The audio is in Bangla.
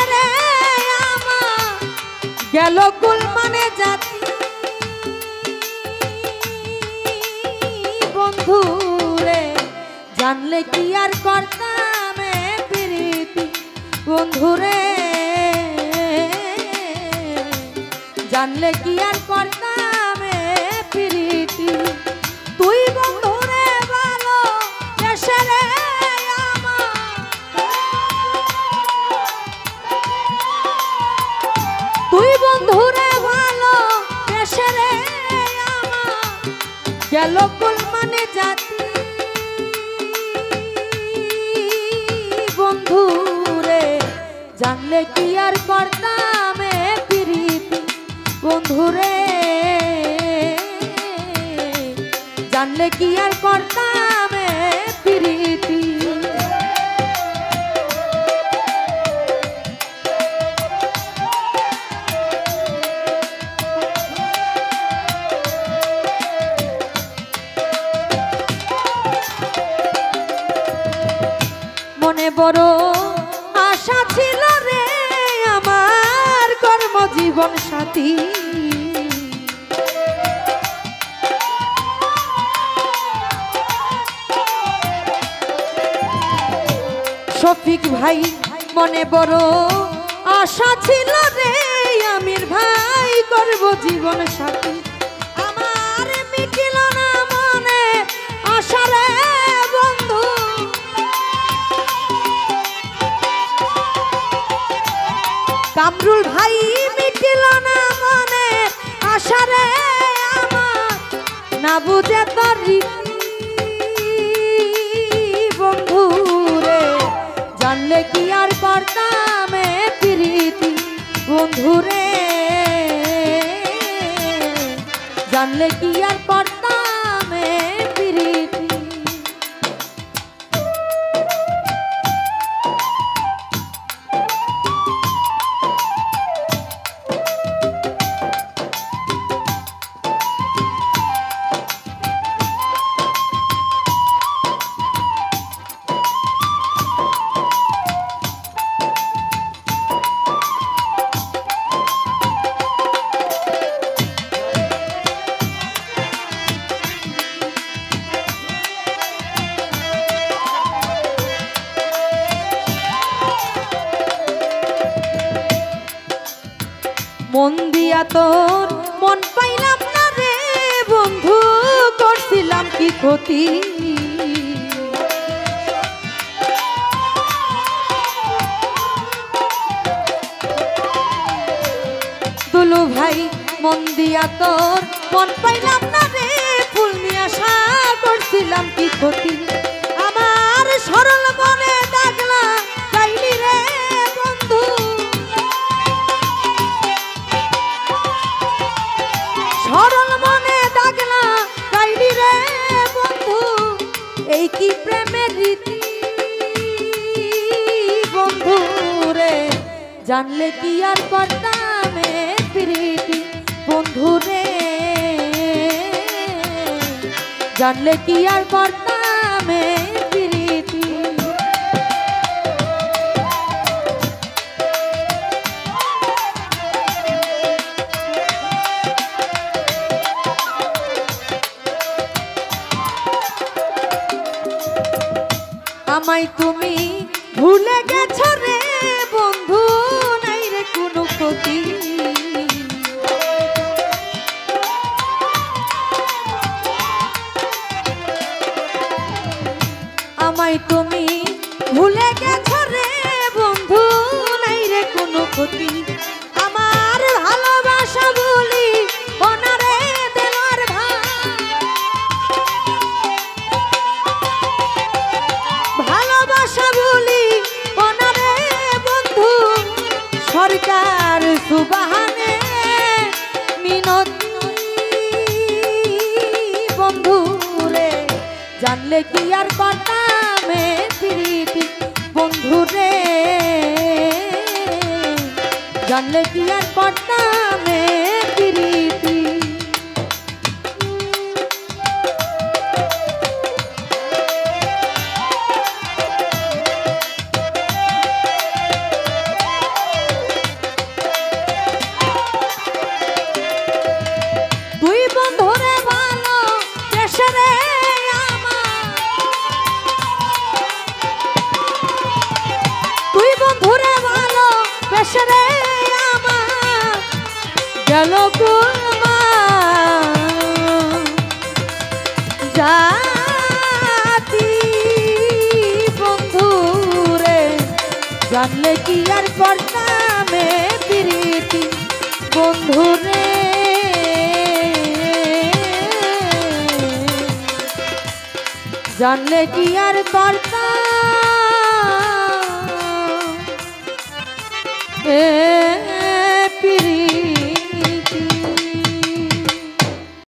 রে আমার গেল কুল মানে জাতি বন্ধু রে জানলে কি আর করতাম প্রীতি বন্ধু রে জানলে কি আর করতাম প্রীতি তুই বন্ধু রে ভালো দেশে রে তুই বন্ধু রে ভালো দেশে রে আমার গেল কুল মানে জাতি বন্ধু রে জানলে কি আর করতাম প্রীতি বন্ধু রে জানলে কি আর করতাম প্রীতি মনে বড় আশা ছিল রে আমার কর্মজীবন সাথী শফিক ভাই মনে বড় আশা ছিল রে আমির ভাই করব জীবন সাথী আমার মিটিল না মনে আশা রে বন্ধু কামরুল ভাই মিটিল না মনে আশা রে আমার না বুঝে তোর বন্ধু রে জানলে কি আর করতাম প্রীতি বন্ধু রে জানলে কি আর করতাম প্রীতি মন দিয়া তোর মন পাইলাম না রে বন্ধু করছিলাম কি ক্ষতি দুলু ভাই মন দিয়া তোর মন পাইলাম না রে ফুল নিয়ে আশা করছিলাম কি ক্ষতি আমার সরল মনে দাগলা চাইলি রে বন্ধু সরল মনে দাগলা চাইলি রে বন্ধু এই কি প্রেমের রীতি বন্ধু রে জানলে কি আর করতাম প্রীতি বন্ধু রে জানলে কি আর করতাম প্রীতি আমায় তুমি ভুলে গেছো রে বন্ধু নাই রে কোনো ক্ষতি আমায় তুমি ভুলে গেছো রে বন্ধু নাই রে কোনো ক্ষতি আমার ভালোবাসা বলি ওনারে দেওয়ার ভালোবাসা বলি ওনারে বন্ধু সরকার সুবাহানে মিনতি বন্ধু রে জানলে কি আর করতাম প্রীতি বন্ধু রে জানলে কি আর করতাম প্রীতি জানলে কি আর করতামে প্রীতি বন্ধুরে জানলে কি আর করতাম